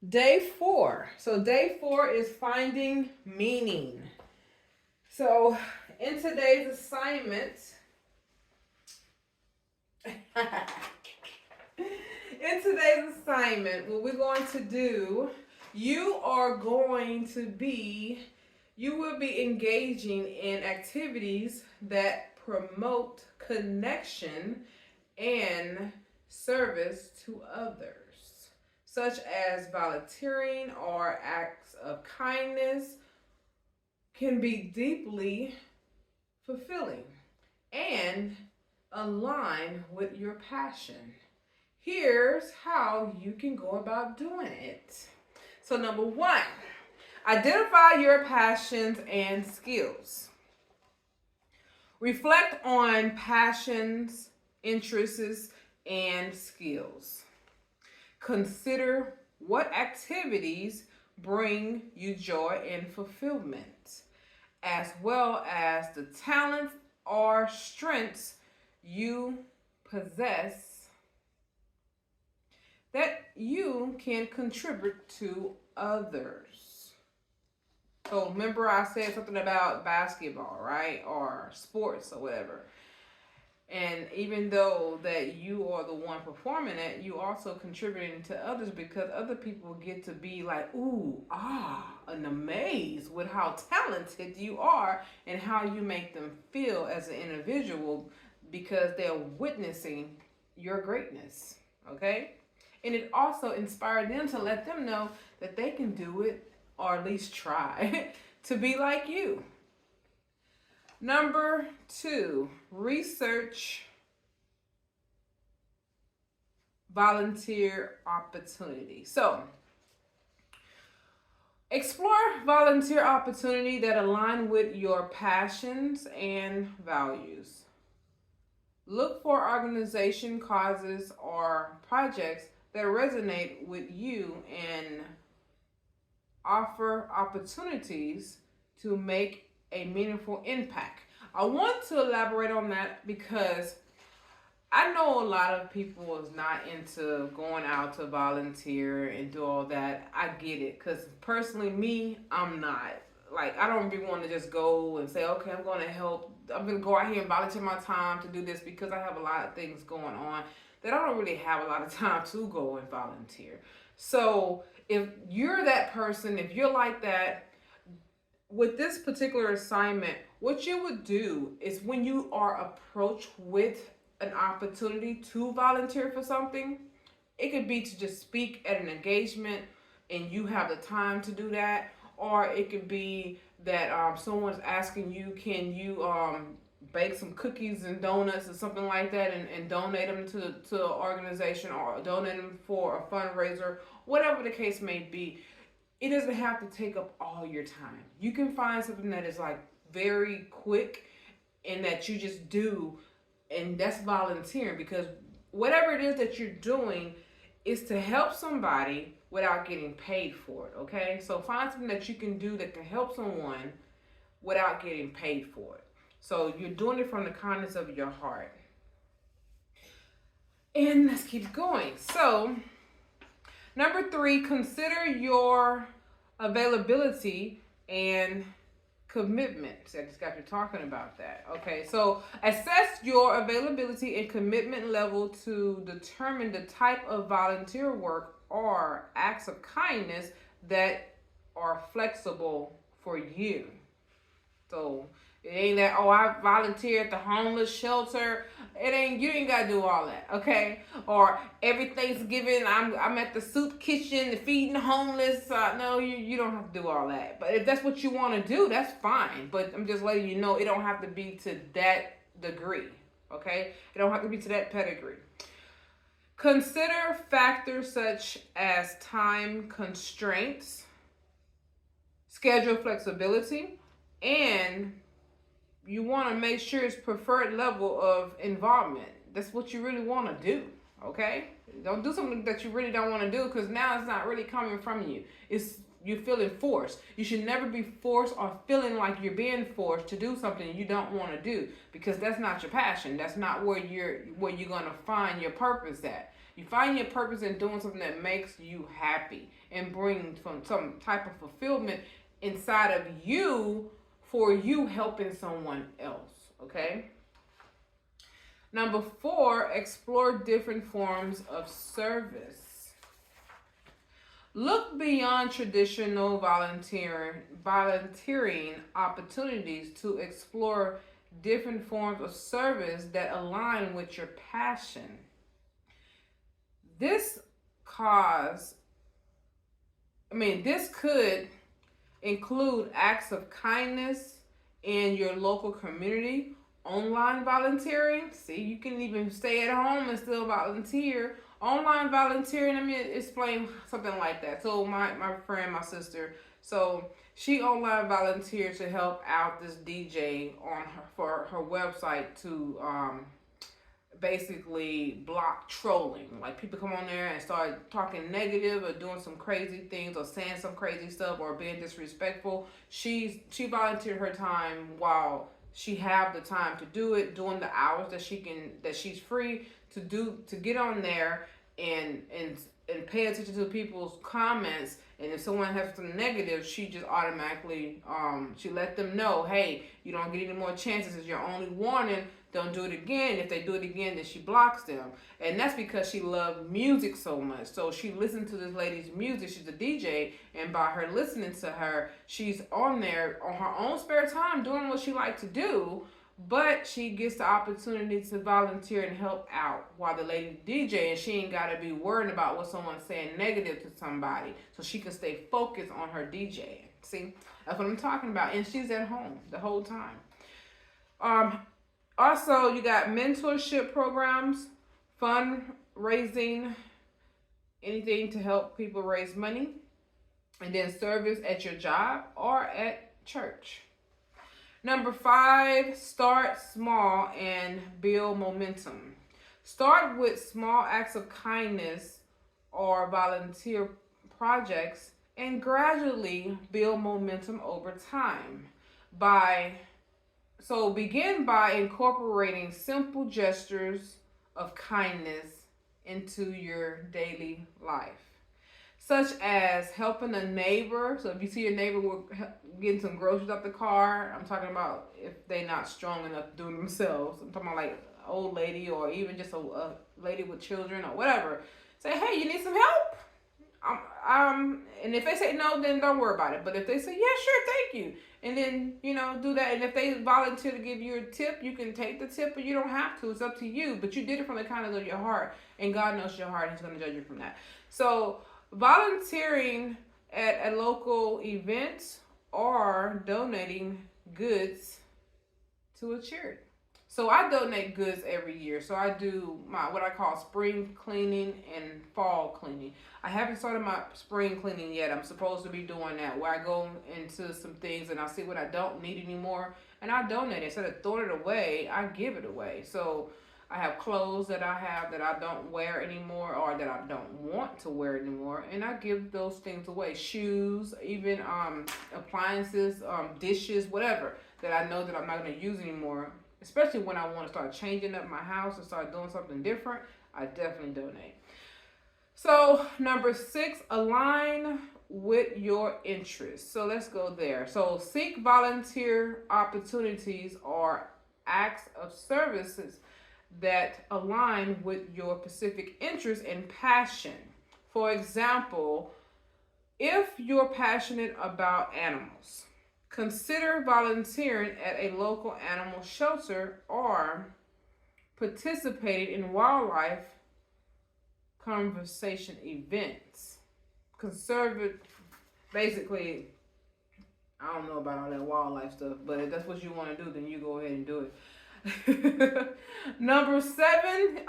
Day 4. So, day 4 is finding meaning. So, in today's assignment, what we're going to do, you will be engaging in activities that promote connection and service to others, such as volunteering or acts of kindness, can be deeply fulfilling and align with your passion. Here's how you can go about doing it. So, number one, identify your passions and skills. Reflect on passions, interests, and skills. Consider what activities bring you joy and fulfillment, as well as the talents or strengths you possess that you can contribute to others. So remember I said something about basketball, right? Or sports or whatever. And even though that you are the one performing it, you also contributing to others because other people get to be like, ooh, and amazed with how talented you are and how you make them feel as an individual because they're witnessing your greatness. Okay? And it also inspired them to let them know that they can do it or at least try to be like you. Number 2, research volunteer opportunity. So, explore volunteer opportunity that align with your passions and values. Look for organization, causes, or projects that resonate with you and offer opportunities to make a meaningful impact. I want to elaborate on that because I know a lot of people is not into going out to volunteer and do all that. I get it because personally, me, I'm not. Like, I don't really want to just go and say, okay, I'm going to help. I'm going to go out here and volunteer my time to do this because I have a lot of things going on that I don't really have a lot of time to go and volunteer. So, if you're that person, if you're like that, with this particular assignment, what you would do is when you are approached with an opportunity to volunteer for something, it could be to just speak at an engagement and you have the time to do that, or it could be that someone's asking you, can you bake some cookies and donuts or something like that and donate them to an organization or donate them for a fundraiser, whatever the case may be. It doesn't have to take up all your time. You can find something that is like very quick and that you just do, and that's volunteering because whatever it is that you're doing is to help somebody without getting paid for it, okay? So find something that you can do that can help someone without getting paid for it. So you're doing it from the kindness of your heart. And let's keep going. So, number 3, consider your availability and commitment. I just got you talking about that. Okay, so assess your availability and commitment level to determine the type of volunteer work or acts of kindness that are flexible for you. So it ain't that, oh, I volunteer at the homeless shelter. You ain't gotta do all that, okay? Or every Thanksgiving I'm at the soup kitchen feeding the homeless. No, you don't have to do all that. But if that's what you want to do, that's fine. But I'm just letting you know it don't have to be to that degree, okay? It don't have to be to that pedigree. Consider factors such as time constraints, schedule flexibility, and you want to make sure it's preferred level of involvement. That's what you really want to do, okay? Don't do something that you really don't want to do because now it's not really coming from you. You're feeling forced. You should never be forced or feeling like you're being forced to do something you don't want to do because that's not your passion. That's not where you're going to find your purpose at. You find your purpose in doing something that makes you happy and brings some type of fulfillment inside of you for you helping someone else. Okay? Number 4, explore different forms of service. Look beyond traditional volunteering opportunities to explore different forms of service that align with your passion. This could include acts of kindness in your local community, online volunteering. See, you can even stay at home and still volunteer. Online volunteering, let me explain something like that. So my friend, my sister, so she online volunteered to help out this DJ for her website to basically block trolling. Like people come on there and start talking negative or doing some crazy things or saying some crazy stuff or being disrespectful. She volunteered her time while she have the time to do it, during the hours that she's free to get on there and pay attention to people's comments. And if someone has something negative, she just automatically she let them know, hey, you don't get any more chances. It's your only warning. Don't do it again. If they do it again, then she blocks them. And that's because she loved music so much. So she listened to this lady's music. She's a DJ. And by her listening to her, she's on there on her own spare time doing what she likes to do. But she gets the opportunity to volunteer and help out while the lady DJ. And she ain't got to be worried about what someone's saying negative to somebody. So she can stay focused on her DJing. See? That's what I'm talking about. And she's at home the whole time. Also, you got mentorship programs, fundraising, anything to help people raise money, and then service at your job or at church. Number 5, start small and build momentum. Start with small acts of kindness or volunteer projects and gradually build momentum over time. Begin by incorporating simple gestures of kindness into your daily life, such as helping a neighbor. So if you see a neighbor getting some groceries out the car, I'm talking about if they're not strong enough to do it themselves. I'm talking about like an old lady or even just a lady with children or whatever. Say, hey, you need some help? And if they say no, then don't worry about it. But if they say, yeah, sure, thank you. And then, do that. And if they volunteer to give you a tip, you can take the tip, but you don't have to. It's up to you. But you did it from the kindness of your heart. And God knows your heart. He's going to judge you from that. So volunteering at local events or donating goods to a charity. So I donate goods every year. So I do what I call spring cleaning and fall cleaning. I haven't started my spring cleaning yet. I'm supposed to be doing that, where I go into some things and I see what I don't need anymore and I donate it. Instead of throwing it away, I give it away. So I have clothes that I have that I don't wear anymore or that I don't want to wear anymore, and I give those things away. Shoes, even appliances, dishes, whatever that I know that I'm not going to use anymore. Especially when I want to start changing up my house and start doing something different, I definitely donate. So number 6, align with your interests. So let's go there. So seek volunteer opportunities or acts of services that align with your specific interest and passion. For example, if you're passionate about animals, consider volunteering at a local animal shelter or participating in wildlife conservation events. Basically, I don't know about all that wildlife stuff, but if that's what you want to do, then you go ahead and do it. Number 7,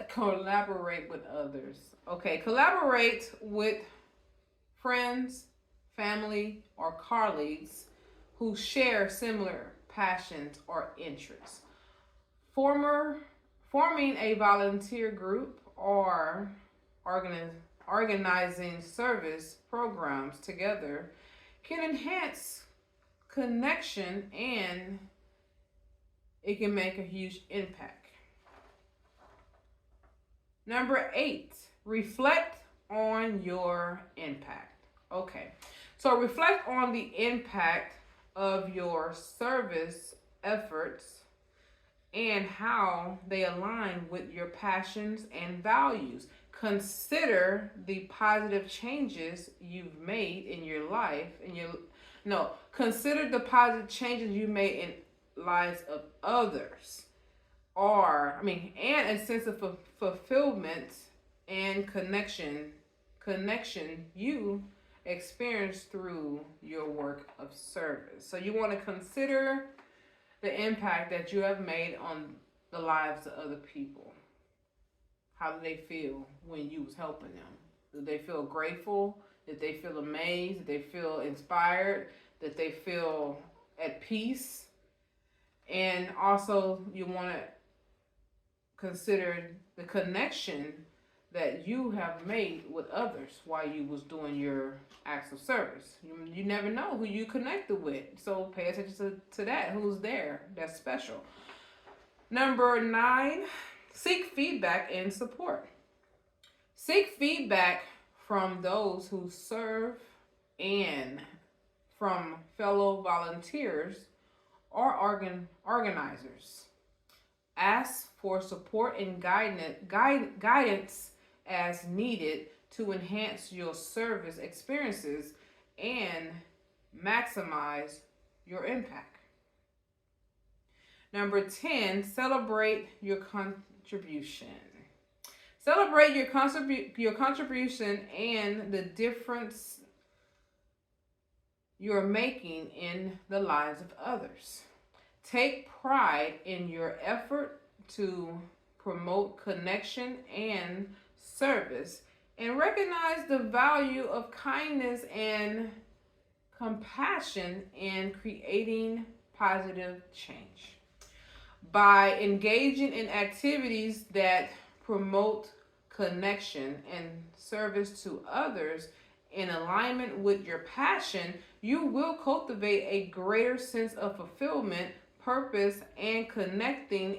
collaborate with others. Okay, collaborate with friends, family, or colleagues who share similar passions or interests. Forming a volunteer group or organizing service programs together can enhance connection and it can make a huge impact. Number 8, reflect on your impact. Okay, so reflect on the impact of your service efforts and how they align with your passions and values. Consider the positive changes you've made in your life, consider the positive changes you made in lives of others, and a sense of fulfillment and connection you experience through your work of service. So you want to consider the impact that you have made on the lives of other people. How do they feel when you was helping them? Do they feel grateful? Did they feel amazed? Did they feel inspired? Did they feel at peace? And also you want to consider the connection that you have made with others while you was doing your acts of service. You never know who you connected with, so pay attention to that. Who's there? That's special. Number 9, seek feedback and support. Seek feedback from those who serve and from fellow volunteers or organizers. Ask for support and guidance as needed to enhance your service experiences and maximize your impact. Number 10, celebrate your contribution. Celebrate your contribution and the difference you're making in the lives of others. Take pride in your effort to promote connection and service, and recognize the value of kindness and compassion in creating positive change. By engaging in activities that promote connection and service to others in alignment with your passion, you will cultivate a greater sense of fulfillment, purpose, and connection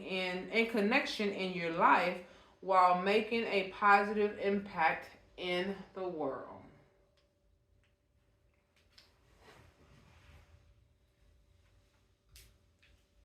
in your life while making a positive impact in the world.